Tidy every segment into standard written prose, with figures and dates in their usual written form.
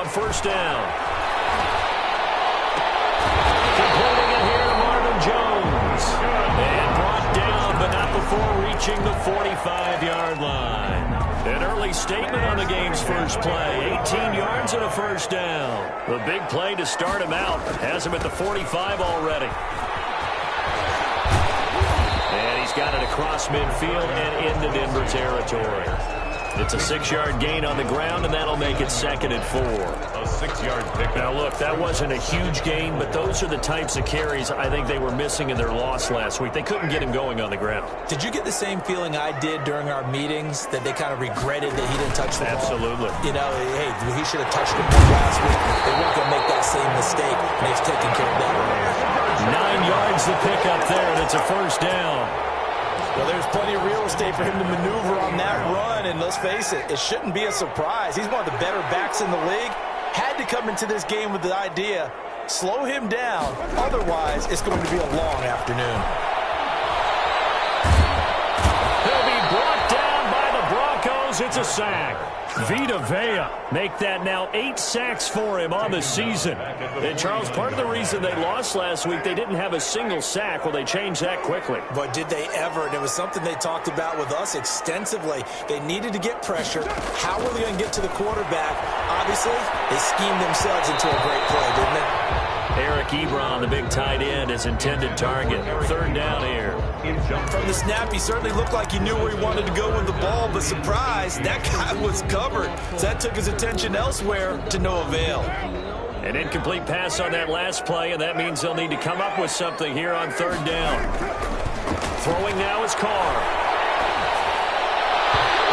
first down. Completing it here to Marvin Jones. And brought down, but not before reaching the 45-yard line. An early statement on the game's first play. 18 yards and a first down. The big play to start him out. Has him at the 45 already. And he's got it across midfield and into Denver territory. It's a 6-yard gain on the ground, and that'll make it 2nd and 4. A 6-yard pick. Now, look, that wasn't a huge gain, but those are the types of carries I think they were missing in their loss last week. They couldn't get him going on the ground. Did you get the same feeling I did during our meetings, that they kind of regretted that he didn't touch the ball? Absolutely. You know, hey, he should have touched the ball last week. They weren't going to make that same mistake, and they've taken care of that earlier. 9 yards the pick up there, and it's a first down. Well, there's plenty of real estate for him to maneuver on that run, and let's face it, it shouldn't be a surprise. He's one of the better backs in the league. Had to come into this game with the idea, slow him down, otherwise it's going to be a long afternoon. He'll be brought down by the Broncos. It's a sack. Vita Vea make that now 8 sacks for him on the season. And, Charles, part of the reason they lost last week, they didn't have a single sack. Well, they changed that quickly. But did they ever? And it was something they talked about with us extensively. They needed to get pressure. How were they going to get to the quarterback? Obviously, they schemed themselves into a great play, didn't they? Eric Ebron, the big tight end, is intended target. 3rd down here. From the snap, he certainly looked like he knew where he wanted to go with the ball, but surprise, that guy was covered. So that took his attention elsewhere to no avail. An incomplete pass on that last play, and that means they'll need to come up with something here on 3rd down. Throwing now is Carr.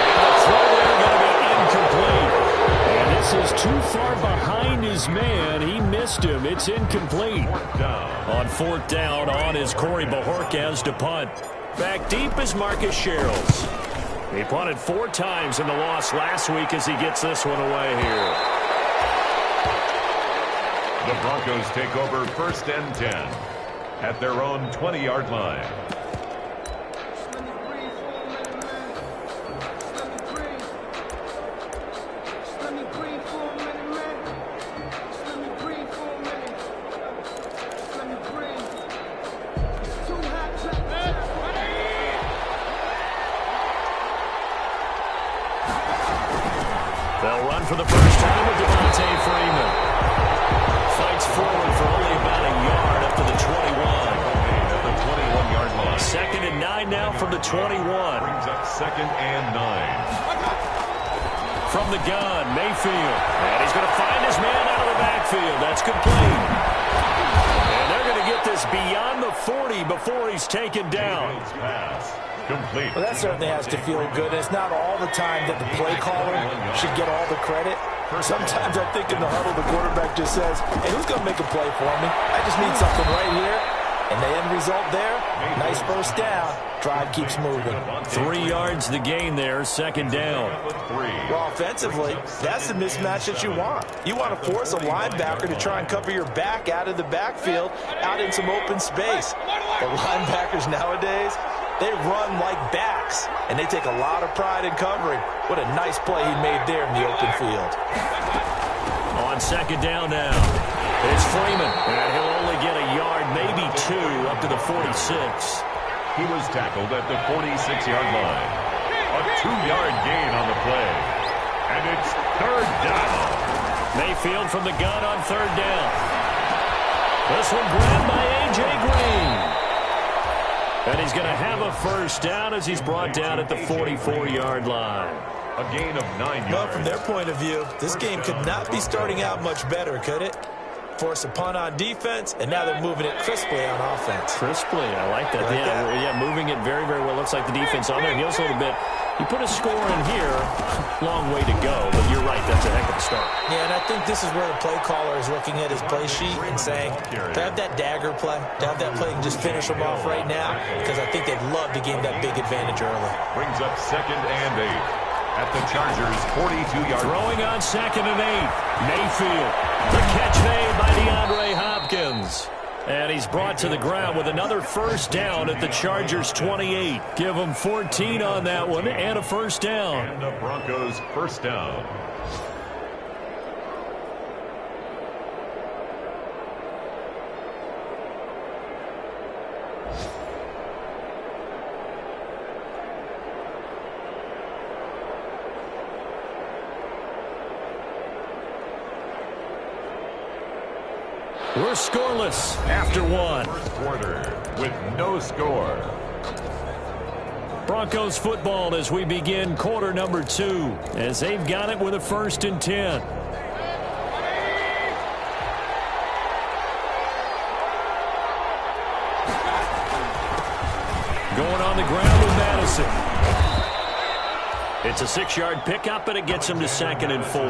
And the throw there going to be incomplete. And this is too far behind his man. He missed him. It's incomplete. On 4th down, on is Corey Bajorquez to punt. Back deep is Marcus Sherrills. He punted 4 times in the loss last week as he gets this one away here. The Broncos take over 1st and 10 at their own 20-yard line. They'll run for the first time with Devontae Freeman. Fights forward for only about a yard up to the 21. At the 21-yard line. 2nd and 9 now from the 21. Brings up 2nd and 9. From the gun, Mayfield. And he's going to find his man out of the backfield. That's complete. And they're going to get this beyond the 40 before he's taken down. Pass. Complete. Well, that certainly has to feel good. It's not all the time that the play caller should get all the credit. Sometimes I think in the huddle, the quarterback just says, hey, who's going to make a play for me? I just need something right here. And the end result there, nice first down. Drive keeps moving. 3 yards the gain there, 2nd down. Well, offensively, that's the mismatch that you want. You want to force a linebacker to try and cover your back out of the backfield, out in some open space. The linebackers nowadays, they run like backs, and they take a lot of pride in covering. What a nice play he made there in the open field. On 2nd down now, it's Freeman, and he'll only get a yard, maybe 2, up to the 46. He was tackled at the 46-yard line. A 2-yard gain on the play. And it's 3rd down. Mayfield from the gun on 3rd down. This one grabbed by A.J. Green. And he's going to have a first down as he's brought down at the 44-yard line. A gain of 9 yards. Well, from their point of view, this game could not be starting out much better, could it? Force a punt on defense, and now they're moving it crisply on offense. Crisply, I like that. Like that? Yeah, moving it very, very well. Looks like the defense on there heals a little bit. You put a score in here, long way to go, but you're right, that's a heck of a start. Yeah, and I think this is where the play caller is looking at his play sheet and saying, to have that dagger play, to have that play and just finish them off right now, because I think they'd love to gain that big advantage early. Brings up 2nd and 8 at the Chargers' 42-yard line. Throwing on 2nd and 8. Mayfield. The catch made by DeAndre Hopkins. And he's brought to the ground with another first down at the Chargers' 28. Give them 14 on that one and a first down. And the Broncos' first down. We're scoreless after one. First quarter with no score. Broncos football as we begin quarter number 2 as they've got it with a 1st and 10. Going on the ground with Madison. It's a 6-yard pickup, and it gets him to 2nd and 4.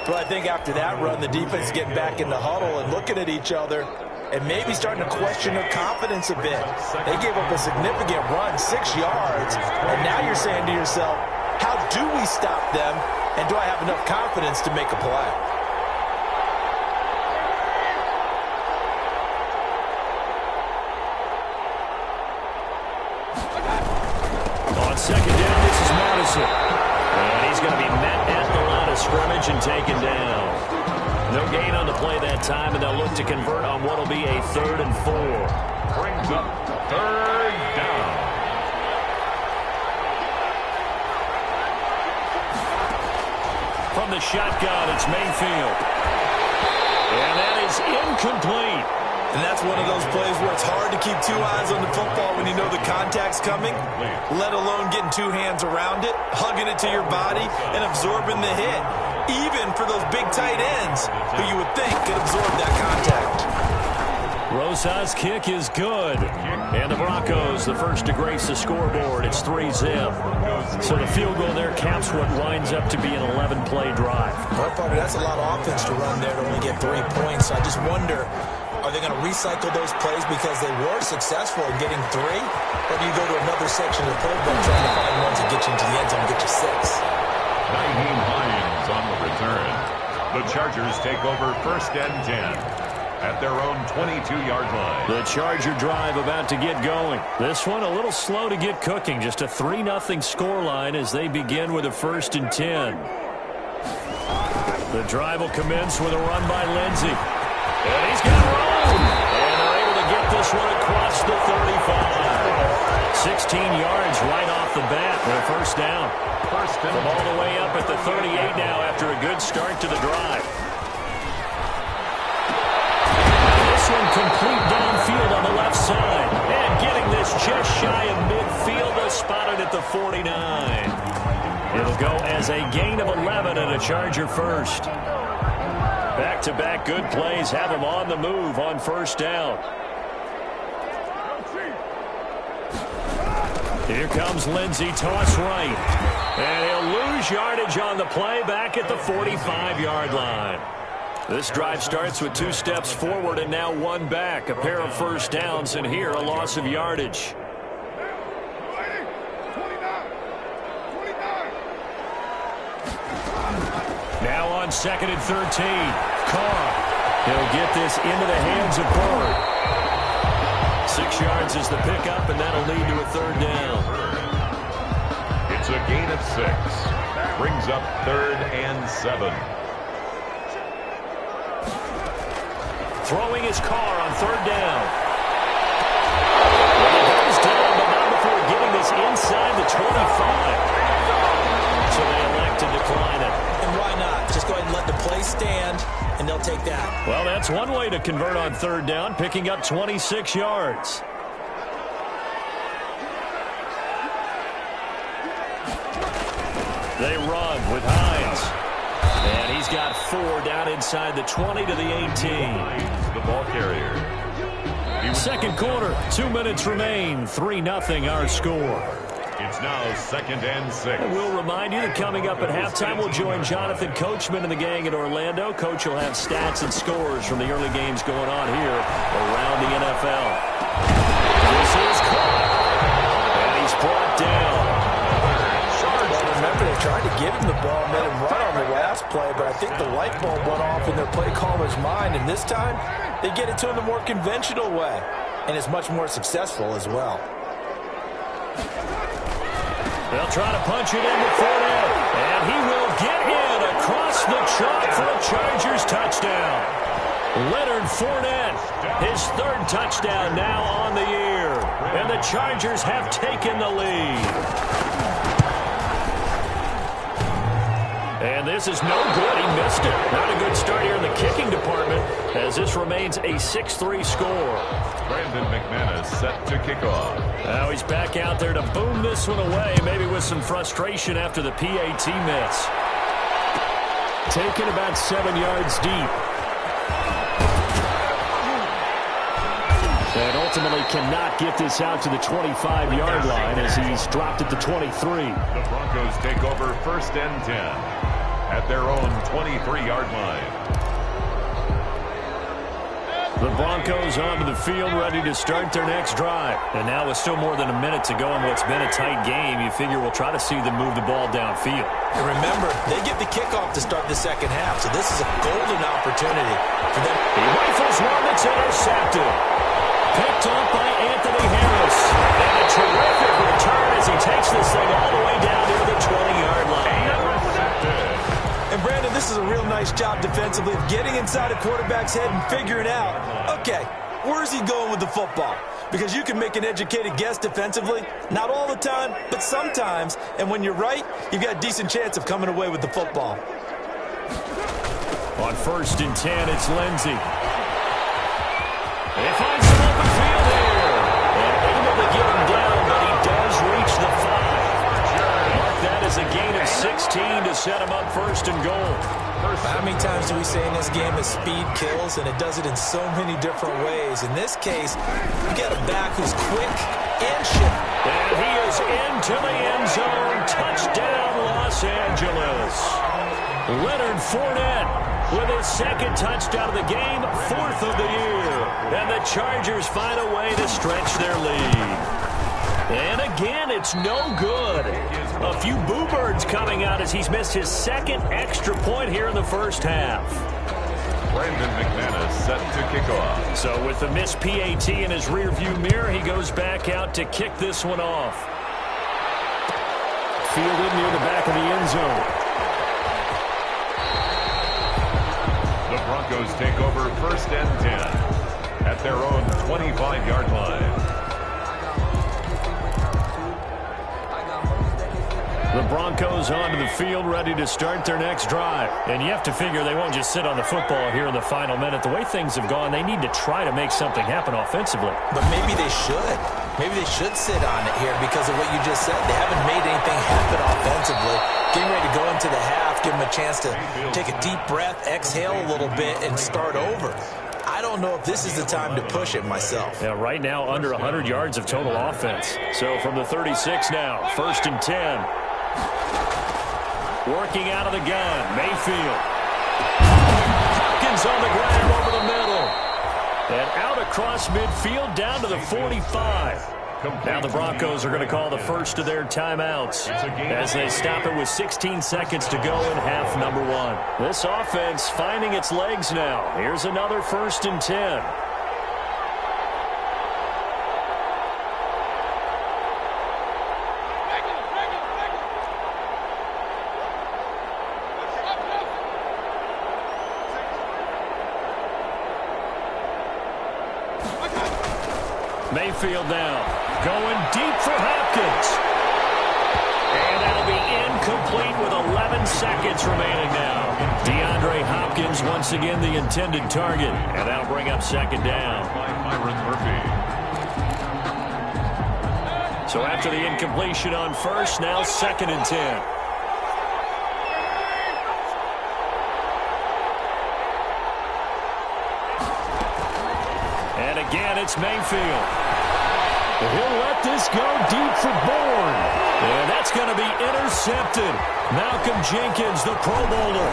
Well, I think after that run, the defense is getting back in the huddle and looking at each other and maybe starting to question their confidence a bit. They gave up a significant run, 6 yards, and now you're saying to yourself, how do we stop them, and do I have enough confidence to make a play? On 2nd down, this is Madison. And he's going to be met at the line of scrimmage and taken down. No gain on the play that time, and they'll look to convert on what will be a 3rd and 4. Brings up 3rd down. From the shotgun, it's Mayfield. And that is incomplete. And that's one of those plays where it's hard to keep 2 eyes on the football when you know the contact's coming, let alone getting 2 hands around it, hugging it to your body, and absorbing the hit. Even for those big tight ends who you would think could absorb that contact. Rosa's kick is good. And the Broncos, the first to grace the scoreboard. It's 3-zip. So the field goal there caps what winds up to be an 11-play drive. Well, partner, that's a lot of offense to run there to only get 3 points. So I just wonder, are they going to recycle those plays because they were successful in getting 3? Or do you go to another section of the playbook trying to find ones that get you into the end zone and get you 6? Naheem Hines on the return. The Chargers take over 1st and 10 at their own 22-yard line. The Charger drive about to get going. This one a little slow to get cooking. Just a 3-0 scoreline as they begin with a 1st and 10. The drive will commence with a run by Lindsey. And he's got room. And they're able to get this one across the 35. 16 yards right off the bat. Their 1st down. From all the way up at the 38 now after a good start to the drive. This one complete downfield on the left side. And getting this just shy of midfield. They'll spot it at the 49. It'll go as a gain of 11 and a Charger 1st. Back-to-back good plays have him on the move on 1st down. Here comes Lindsey, toss right. And he'll lose yardage on the play back at the 45-yard line. This drive starts with 2 steps forward and now 1 back. A pair of 1st downs, and here a loss of yardage. Now on 2nd and 13. Carr. He'll get this into the hands of Bird. 6 yards is the pickup, and that'll lead to a 3rd down. It's a gain of 6. Brings up 3rd and 7. Throwing his Carr on 3rd down. Well, he goes down, but not before getting this inside the 25. So they elect to decline it. And why not? Just go ahead and let the play stand, and they'll take that. Well, that's one way to convert on 3rd down, picking up 26 yards. They run with Hines. And he's got 4 down inside the 20 to the 18. The ball carrier. 2nd quarter, 2 minutes remain. 3-0 our score. It's now 2nd and 6. And we'll remind you that coming up at halftime, we'll join Jonathan Coachman and the gang in Orlando. Coach will have stats and scores from the early games going on here around the NFL. This is caught. And he's brought down. Well, remember, they tried to give him the ball and let him run on the last play, but I think the light bulb went off in their play caller's mind, and this time they get it to him the more conventional way, and it's much more successful as well. They'll try to punch it in with Fournette, and he will get in across the chalk for a Chargers touchdown. Leonard Fournette, his third touchdown now on the year. And the Chargers have taken the lead. And this is no good. He missed it. Not a good start here in the kicking department as this remains a 6-3 score. Brandon McManus set to kick off. Now he's back out there to boom this one away, maybe with some frustration after the PAT miss. Taken about 7 yards deep. And ultimately cannot get this out to the 25-yard line as he's dropped it to 23. The Broncos take over 1st and 10 at their own 23-yard line. The Broncos onto the field, ready to start their next drive. And now with still more than a minute to go in what's been a tight game, you figure we'll try to see them move the ball downfield. And remember, they get the kickoff to start the second half, so this is a golden opportunity for them. He rifles one that's intercepted. Picked up by Anthony Harris. And a terrific return as he takes this thing all the way down near the 20-yard line. And Brandon, this is a real nice job defensively of getting inside a quarterback's head and figuring out, okay, where's he going with the football? Because you can make an educated guess defensively, not all the time, but sometimes. And when you're right, you've got a decent chance of coming away with the football. On 1st and 10, it's Lindsey. They find some open field here. And able to get him down, but he does reach the 5. Mark that as a gain of 16 to set him up 1st and goal. How many times do we say in this game that speed kills, and it does it in so many different ways? In this case, you got a back who's quick and sharp. And he is into the end zone. Touchdown, Los Angeles. Leonard Fournette with his 2nd touchdown of the game, 4th of the year. And the Chargers find a way to stretch their lead. And again, it's no good. A few boo birds coming out as he's missed his 2nd extra point here in the first half. Brandon McManus set to kick off. So with the missed PAT in his rearview mirror, he goes back out to kick this one off. Fielded near the back of the end zone. The Broncos take over 1st and 10 at their own 25-yard line. The Broncos onto the field, ready to start their next drive. And you have to figure they won't just sit on the football here in the final minute. The way things have gone, they need to try to make something happen offensively. But maybe they should. Maybe they should sit on it here because of what you just said. They haven't made anything happen offensively. Getting ready to go into the half, give them a chance to take a deep breath, exhale a little bit, and start over. I don't know if this is the time to push it myself. Yeah, right now under 100 yards of total offense. So from the 36 now, 1st and 10. Working out of the gun, Mayfield. Hopkins on the ground over the middle. And out across midfield down to the 45. Now the Broncos are going to call the first of their timeouts as they stop it with 16 seconds to go in half number 1. This offense finding its legs now. Here's another 1st and 10. Mayfield now, going deep for Hopkins. And that'll be incomplete with 11 seconds remaining now. DeAndre Hopkins once again the intended target. And that'll bring up 2nd down. So after the incompletion on 1st, now 2nd and 10. And again, it's Mayfield. He'll let this go deep for Bourne. And that's going to be intercepted. Malcolm Jenkins, the Pro Bowler.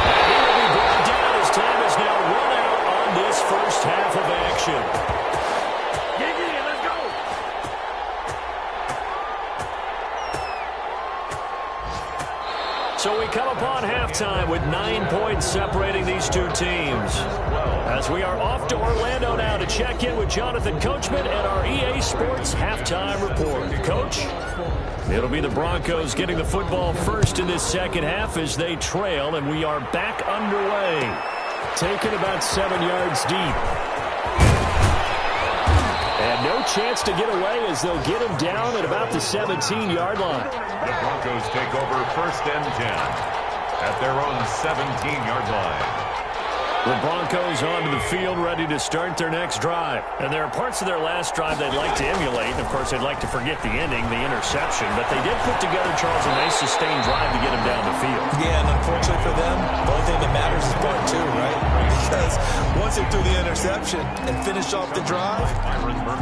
And he will be brought down as time is now run out on this first half of action. Let's go. So we come upon halftime with 9 points separating these two teams. As we are off to Orlando now to check in with Jonathan Coachman and our EA Sports Halftime Report. Coach? It'll be the Broncos getting the football first in this second half as they trail, and we are back underway. Taken about 7 yards deep. And no chance to get away as they'll get him down at about the 17-yard line. The Broncos take over 1st and 10 at their own 17-yard line. The Broncos onto the field ready to start their next drive. And there are parts of their last drive they'd like to emulate. And, of course, they'd like to forget the ending, the interception. But they did put together, Charles, a nice sustained drive to get them down the field. Yeah, and unfortunately for them, the only thing that matters is part 2, right? Because once they threw the interception and finished off the drive,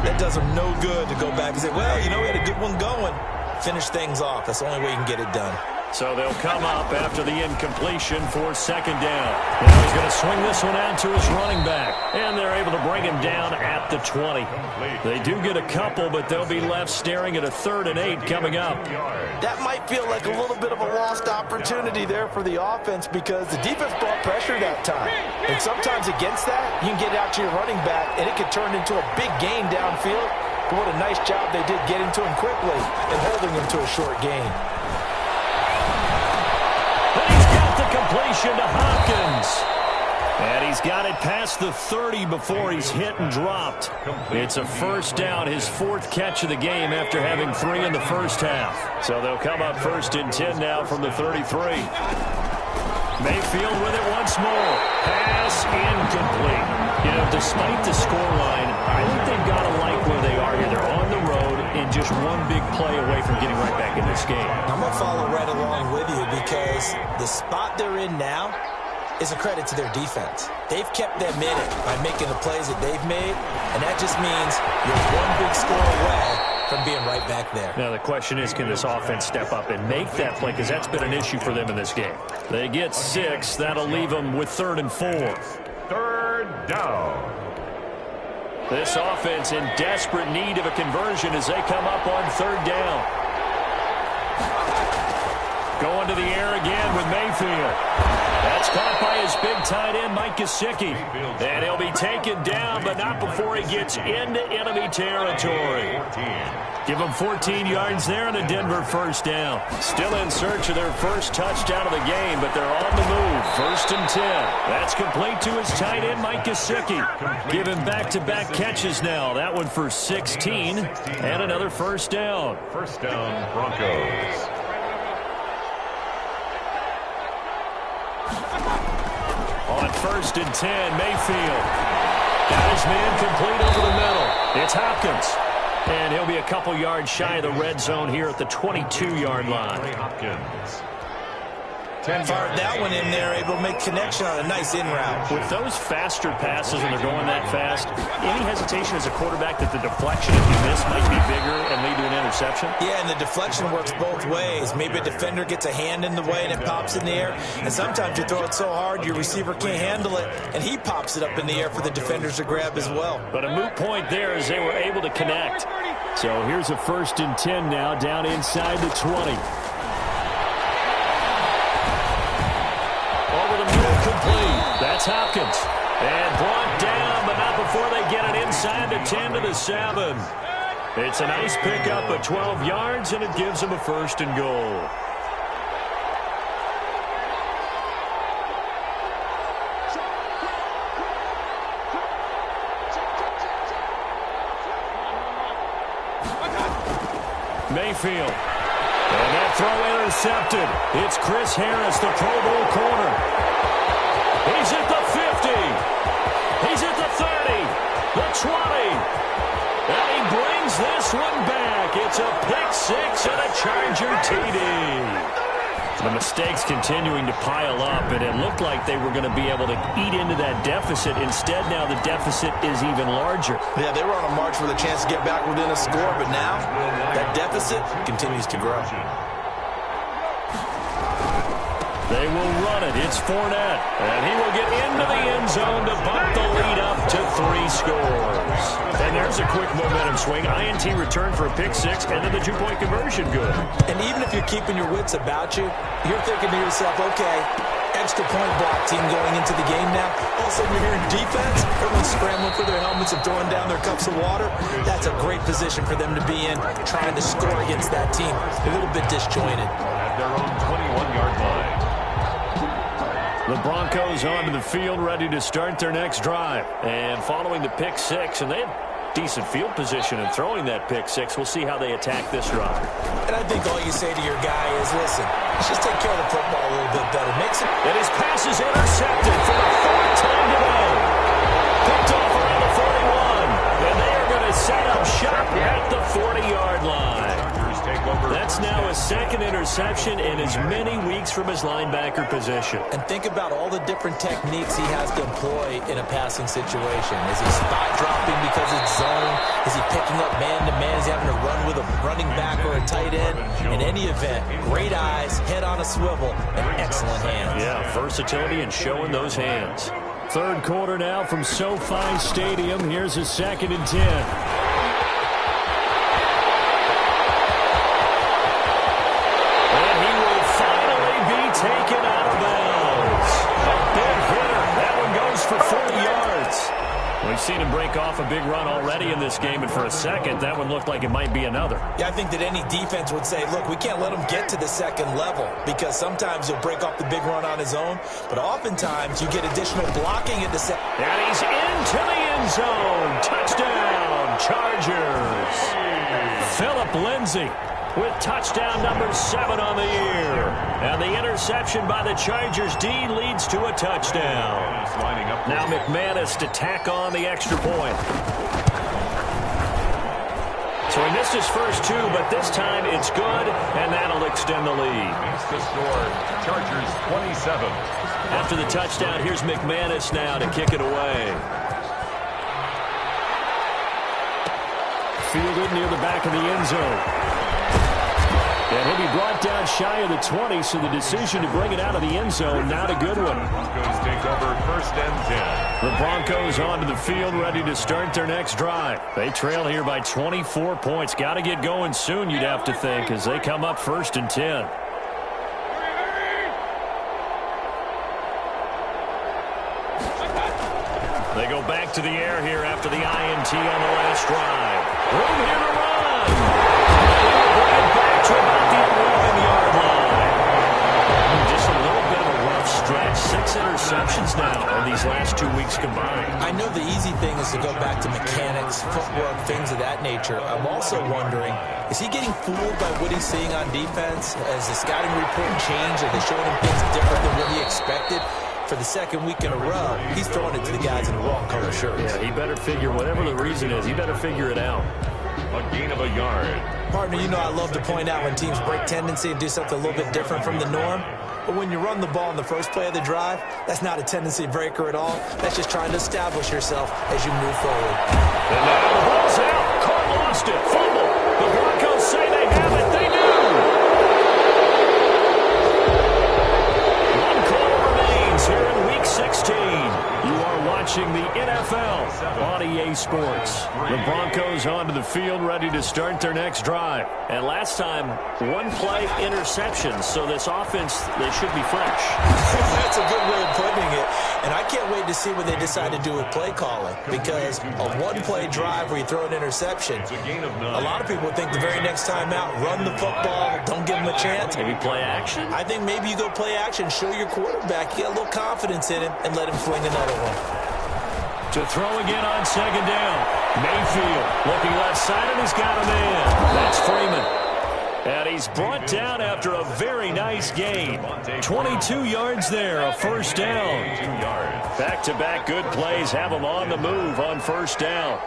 that does them no good to go back and say, well, you know, we had a good one going. Finish things off. That's the only way you can get it done. So they'll come up after the incompletion for 2nd down. Now he's going to swing this one out to his running back. And they're able to bring him down at the 20. They do get a couple, but they'll be left staring at a 3rd and 8 coming up. That might feel like a little bit of a lost opportunity there for the offense because the defense brought pressure that time. And sometimes against that, you can get out to your running back, and it could turn into a big gain downfield. But what a nice job they did getting to him quickly and holding him to a short gain. Completion to Hopkins. And he's got it past the 30 before he's hit and dropped. It's a 1st down, his 4th catch of the game after having 3 in the first half. So they'll come up 1st and 10 now from the 33. Mayfield with it once more. Pass incomplete. You know, despite the scoreline, I think they've got to like where they are here. They're on the road and just one big play away from getting right back in this game. I'm going to follow right along with you because the spot they're in now is a credit to their defense. They've kept them in it by making the plays that they've made, and that just means you're one big score away from being right back there. Now the question is, can this offense step up and make that play? Because that's been an issue for them in this game. They get 6. That'll leave them with 3rd and 4. 3rd down. This offense in desperate need of a conversion as they come up on 3rd down. Going to the air again with Mayfield. That's caught by his big tight end, Mike Gesicki. And he'll be taken down, but not before he gets into enemy territory. Give him 14 yards there and a Denver 1st down. Still in search of their first touchdown of the game, but they're on the move. 1st and 10. That's complete to his tight end, Mike Gesicki. Give him back-to-back catches now. That one for 16 and another 1st down. 1st down, Broncos. On 1st and 10, Mayfield. Got his man complete over the middle. It's Hopkins. And he'll be a couple yards shy of the red zone here at the 22-yard line. Hopkins. Fired that one in there, able to make connection on a nice in route. With those faster passes when they're going that fast, any hesitation as a quarterback that the deflection, if you miss, might be bigger and lead to an interception? Yeah, and the deflection works both ways. Maybe a defender gets a hand in the way and it pops in the air. And sometimes you throw it so hard your receiver can't handle it, and he pops it up in the air for the defenders to grab as well. But a moot point there as they were able to connect. So here's a 1st and 10 now down inside the 20. That's Hopkins. And brought down, but not before they get it inside the 10 to the 7. It's a nice pickup of 12 yards, and it gives them a 1st and goal. Mayfield. And that throw intercepted. It's Chris Harris, the Pro Bowl corner. He's at the 50. He's at the 30. The 20. And he brings this one back. It's a pick 6 and a Charger TD. The mistakes continuing to pile up, and it looked like they were going to be able to eat into that deficit. Instead, now the deficit is even larger. Yeah, they were on a march with a chance to get back within a score, but now that deficit continues to grow. They will run it. It's Fournette. And he will get into the end zone to bump the lead up to 3 scores. And there's a quick momentum swing. INT return for a pick 6, and then the 2-point conversion good. And even if you're keeping your wits about you, you're thinking to yourself, okay, extra point block team going into the game now. All of a sudden you're hearing defense. Everyone's scrambling for their helmets and throwing down their cups of water. That's a great position for them to be in, trying to score against that team. A little bit disjointed. At their own 21-yard line. The Broncos onto the field, ready to start their next drive. And following the pick six, and they have decent field position in throwing that pick six. We'll see how they attack this drive. And I think all you say to your guy is, listen, let's just take care of the football a little bit better. And his pass is intercepted for the fourth time today. Picked off around the 41. And they are going to set up shop at the 40-yard line. That's now his second interception in as many weeks from his linebacker position. And think about all the different techniques he has to employ in a passing situation. Is he spot dropping because it's zone? Is he picking up man-to-man? Is he having to run with a running back or a tight end? In any event, great eyes, head on a swivel, and excellent hands. Yeah, versatility and showing those hands. Third quarter now from SoFi Stadium. Here's a 2nd and 10. Taken out of bounds. A big hitter. That one goes for 40 yards. We've seen him break off a big run already in this game, and for a second, that one looked like it might be another. Yeah, I think that any defense would say, look, we can't let him get to the second level, because sometimes he'll break off the big run on his own, but oftentimes you get additional blocking at the second. And he's into the end zone. Touchdown, Chargers. Phillip Lindsay with touchdown number 7 on the year. And the interception by the Chargers D leads to a touchdown. Now McManus to tack on the extra point. So he missed his first 2, but this time it's good, and that'll extend the lead. Makes the score, Chargers 27. After the touchdown, here's McManus now to kick it away. Fielded near the back of the end zone. And he'll be brought down shy of the 20, so the decision to bring it out of the end zone, not a good one. Broncos take over 1st and 10. The Broncos onto the field, ready to start their next drive. They trail here by 24 points. Got to get going soon, you'd have to think, as they come up 1st and 10. They go back to the air here after the INT on the last drive. Room here to run. To about the 11-yard line. Just a little bit of a rough stretch. 6 interceptions now in these last 2 weeks combined. I know the easy thing is to go back to mechanics, footwork, things of that nature. I'm also wondering, is he getting fooled by what he's seeing on defense? Has the scouting report changed? Are they showing him things different than what he expected? For the second week in a row, he's throwing it to the guys in the wrong color shirts. Yeah, he better figure, whatever the reason is, he better figure it out. A gain of a yard. Partner, you know I love to point out when teams break tendency and do something a little bit different from the norm. But when you run the ball in the first play of the drive, that's not a tendency breaker at all. That's just trying to establish yourself as you move forward. And now the ball's out. Caught, lost it. Fumble. The Broncos say they have it. They do. One quarter remains here in Week 16. You are watching the NFL on EA Sports. The Broncos onto the field, ready to start their next drive. And last time, 1-play interception. So this offense, they should be fresh. That's a good way of putting it. And I can't wait to see what they decide to do with play calling. Because a 1-play drive where you throw an interception, a lot of people think the very next time out, run the football, don't give them a chance. Maybe play action? I think maybe you go play action, show your quarterback you got a little confidence in him, and let him fling another one. To throw again on 2nd down. Mayfield looking left side, and he's got a man. That's Freeman. And he's brought down after a very nice gain. 22 yards there, a 1st down. Back-to-back good plays have him on the move on 1st down.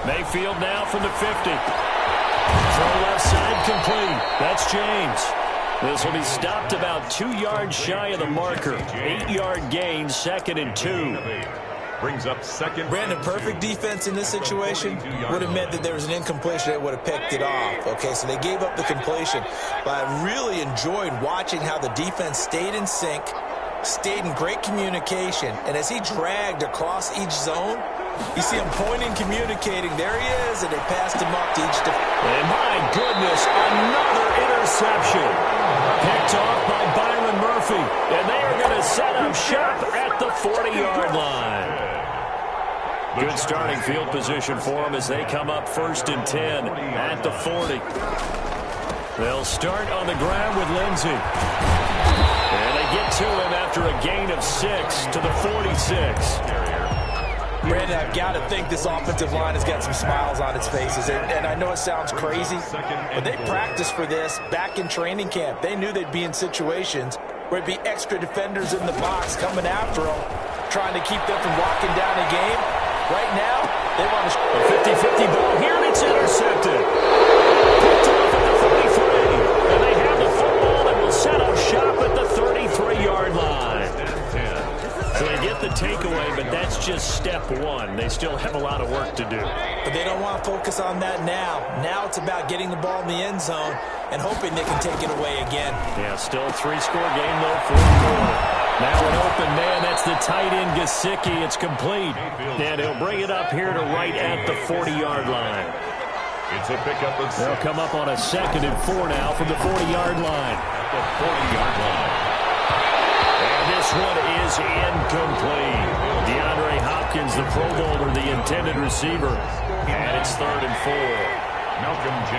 Mayfield now from the 50. Throw left side complete. That's James. This will be stopped about 2 yards shy of the marker. 8-yard gain, 2nd and 2. Brings up 2nd. Brandon, perfect defense in this situation would have meant that there was an incompletion that would have picked it off. Okay, so they gave up the completion. But I really enjoyed watching how the defense stayed in sync, stayed in great communication, and as he dragged across each zone, you see him pointing, communicating. There he is, and they passed him up to each defense. And my goodness, another interception. interception. Picked off by Byron Murphy. And they are going to set up shop at the 40-yard line. Good starting field position for them as they come up 1st and 10 at the 40. They'll start on the ground with Lindsey. And they get to him after a gain of 6 to the 46. Brandon, I've got to think this offensive line has got some smiles on its faces. And I know it sounds crazy, but they practiced for this back in training camp. They knew they'd be in situations where it'd be extra defenders in the box coming after them, trying to keep them from locking down a game. Right now, they want to... A 50-50 ball here, and it's intercepted. Picked off at the 43. And they have the football and will set up shop at the 33-yard line. So they get the takeaway, but that's just step one. They still have a lot of work to do. But they don't want to focus on that now. Now it's about getting the ball in the end zone and hoping they can take it away again. Yeah, still a 3-score game, though, 4-4. Now an open man, that's the tight end, Gesicki. It's complete. And he'll bring it up here to right at the 40-yard line. It's a pickup of 6. They'll come up on a 2nd and 4 now from the 40-yard line. At the 40-yard line. And this one is incomplete. DeAndre Hopkins, the Pro Bowler, the intended receiver. And it's 3rd and 4.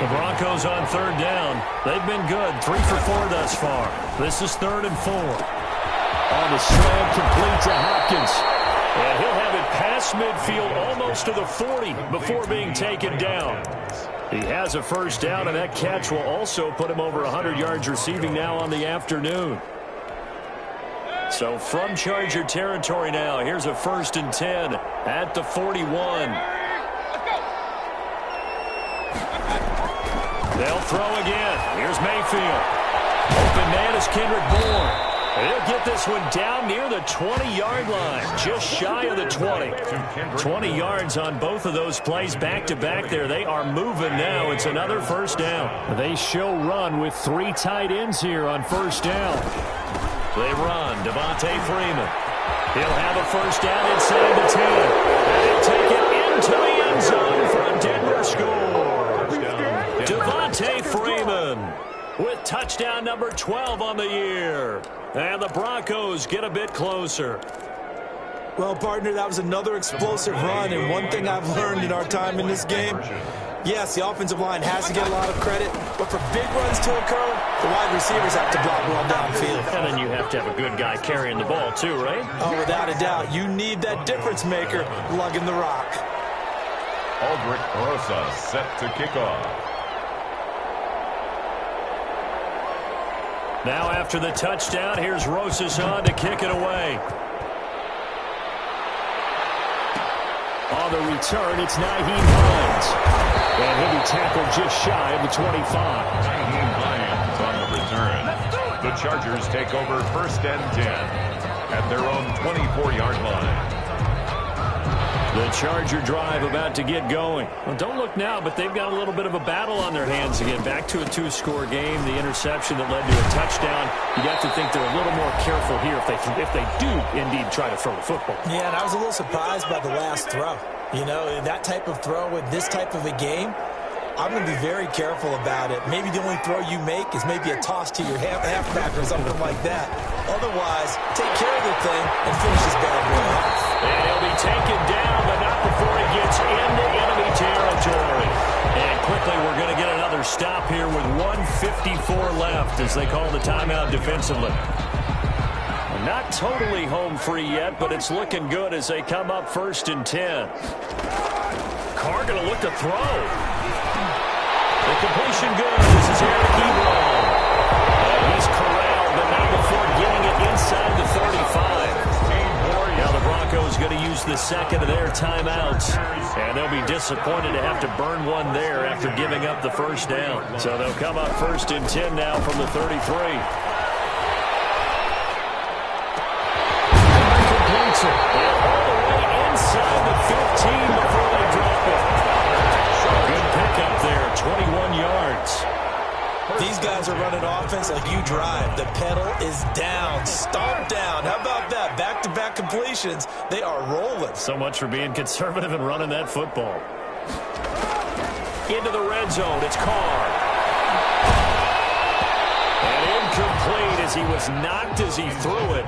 The Broncos on 3rd down. They've been good, 3 for 4 thus far. This is 3rd and 4. On the slam, complete to Hopkins. And he'll have it past midfield almost to the 40 before being taken down. He has a 1st down, and that catch will also put him over 100 yards receiving now on the afternoon. So from Charger territory now, here's a 1st and 10 at the 41. They'll throw again. Here's Mayfield. Open man is Kendrick Bourne. They'll get this one down near the 20-yard line, just shy of the 20. 20 yards on both of those plays back-to-back there. They are moving now. It's another 1st down. They show run with 3 tight ends here on 1st down. They run. Devontae Freeman. He'll have a 1st down inside the 10. And he'll take it into the end zone for a Denver score. Devontae Freeman with touchdown number 12 on the year. And the Broncos get a bit closer. Well, partner, that was another explosive run, and one thing I've learned in our time in this game, yes, the offensive line has to get a lot of credit, but for big runs to occur, the wide receivers have to block well downfield. And then you have to have a good guy carrying the ball too, right? Oh, without a doubt. You need that difference maker lugging the rock. Aldrich Rosas set to kick off. Now after the touchdown, here's Rosas on to kick it away. On the return, it's Nyheim Hines. And he'll be tackled just shy of the 25. Nyheim Hines on the return. The Chargers take over 1st and 10 at their own 24-yard line. The Charger drive about to get going. Well, don't look now, but they've got a little bit of a battle on their hands again. Back to a 2-score game. The interception that led to a touchdown. You'd have to think they're a little more careful here if they do indeed try to throw the football. Yeah, and I was a little surprised by the last throw. You know, that type of throw in this type of a game, I'm going to be very careful about it. Maybe the only throw you make is maybe a toss to your halfback or something like that. Otherwise, take care of the thing and finish this bad boy off. And he'll be taken down, but not before he gets into enemy territory. And quickly, we're going to get another stop here with 1:54 left as they call the timeout defensively. Not totally home free yet, but it's looking good as they come up 1st and 10. Carr going to look to throw. The completion good. This is Eric Ebron. He's corralled, but not before getting it inside the 35. Now the Broncos going to use the 2nd of their timeouts. And they'll be disappointed to have to burn one there after giving up the 1st down. So they'll come up 1st and 10 now from the 33. Completes it. And all the way inside the 15 before they drop it. Good pickup there, 21 yards. These guys are running offense like you drive. The pedal is down, stomp down. How about that? Back-to-back completions. They are rolling. So much for being conservative and running that football. Into the red zone. It's Carr. incomplete as he was knocked as he threw it,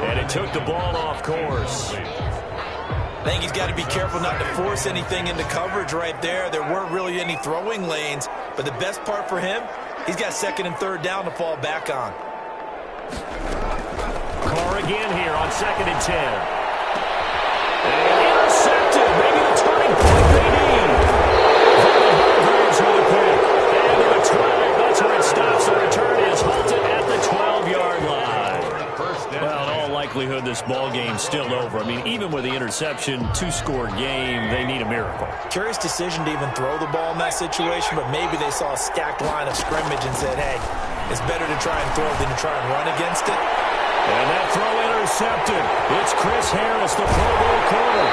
and it took the ball off course. I think he's got to be careful not to force anything into coverage right there. There weren't really any throwing lanes, but the best part for him, he's got second and third down to fall back on. Carr again here on 2nd and 10. And intercepted. Maybe the turning point they need. Hargreaves with a pick. And to the 12. That's where it stops. The return is halted at the 12-yard line. Well, in all likelihood, this ball game's still over. I mean, even with the interception, two-score game, they need a miracle. Curious decision to even throw the ball in that situation, but maybe they saw a stacked line of scrimmage and said, hey, it's better to try and throw than to try and run against it. And that throw intercepted. It's Chris Harris, the Pro Bowl corner.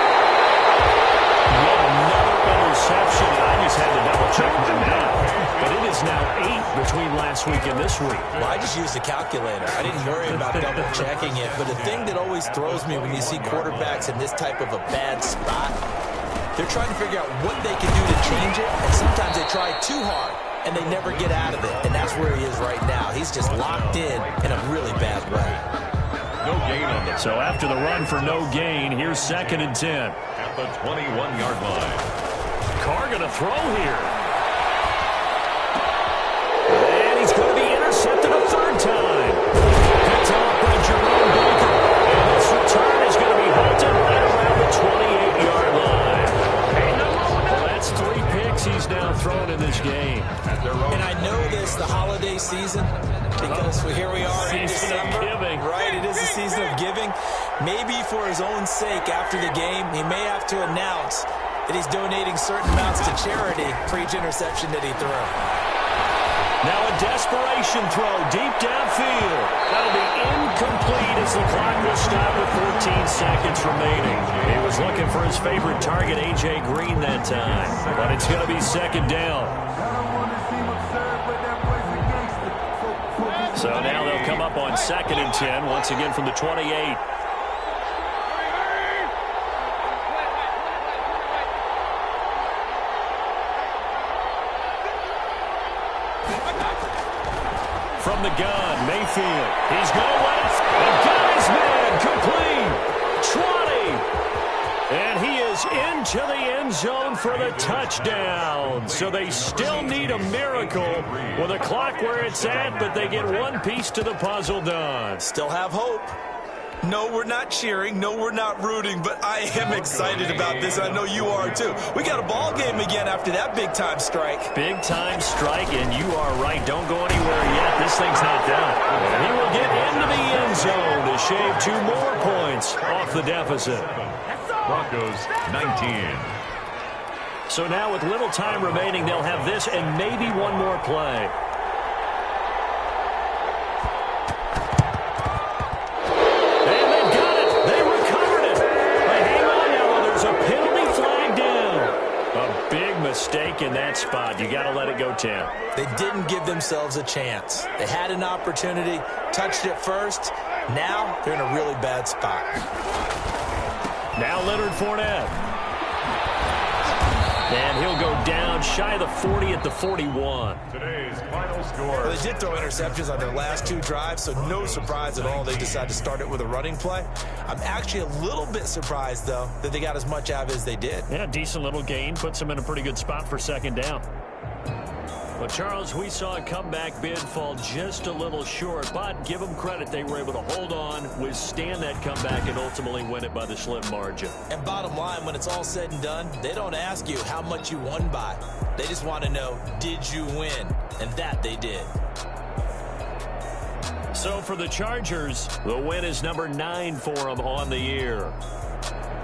Yet another interception. I just had to double-check my math. But it is now 8 between last week and this week. Well, I just used a calculator. I didn't worry about double-checking it. But the thing that always throws me when you see quarterbacks in this type of a bad spot, they're trying to figure out what they can do to change it. And sometimes they try too hard, and they never get out of it. And that's where he is right now. He's just locked in a really bad way. No gain on the. So after the run for no gain, here's 2nd and 10. At the 21-yard line. Carr going to throw here. And he's going to be intercepted a third time. Picked off by Jerome Baker. And this return is going to be halted right around the 28-yard line. Well, that's 3 picks he's now thrown in this game. And I know this, the holiday season, because here we are in December. Right, it is the season of giving. Maybe for his own sake after the game, he may have to announce that he's donating certain amounts to charity for each interception that he threw. Now a desperation throw deep downfield. That'll be incomplete as the clock will stop with 14 seconds remaining. He was looking for his favorite target, A.J. Green, that time. But it's going to be 2nd down. So now they'll come up on 2nd and 10, once again from the 28. From the gun, Mayfield. He's going left. And got his man complete. 20. And he is into the end zone for the touchdown. So they still need a miracle with a clock where it's at, but they get one piece to the puzzle done. Still have hope. No, we're not cheering. No, we're not rooting, but I am excited about this. I know you are, too. We got a ball game again after that big-time strike. Big-time strike, and you are right. Don't go anywhere yet. This thing's not done. And he will get into the end zone to shave 2 more points off the deficit. Broncos 19. So now with little time remaining, they'll have this and maybe one more play. Mistake in that spot. You got to let it go 10. They didn't give themselves a chance. They had an opportunity, touched it first. Now they're in a really bad spot. Now Leonard Fournette. And he'll go down shy of the 40 at the 41. Today's final score. Well, they did throw interceptions on their last 2 drives, so no surprise at all they decided to start it with a running play. I'm actually a little bit surprised, though, that they got as much out of it as they did. Yeah, decent little gain. Puts them in a pretty good spot for 2nd down. Well, Charles, we saw a comeback bid fall just a little short, but give them credit. They were able to hold on, withstand that comeback, and ultimately win it by the slim margin. And bottom line, when it's all said and done, they don't ask you how much you won by. They just want to know, did you win? And that they did. So for the Chargers, the win is number 9 for them on the year.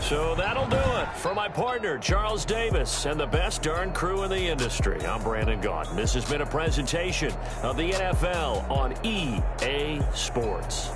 So that'll do it for my partner, Charles Davis, and the best darn crew in the industry. I'm Brandon Gaudin. This has been a presentation of the NFL on EA Sports.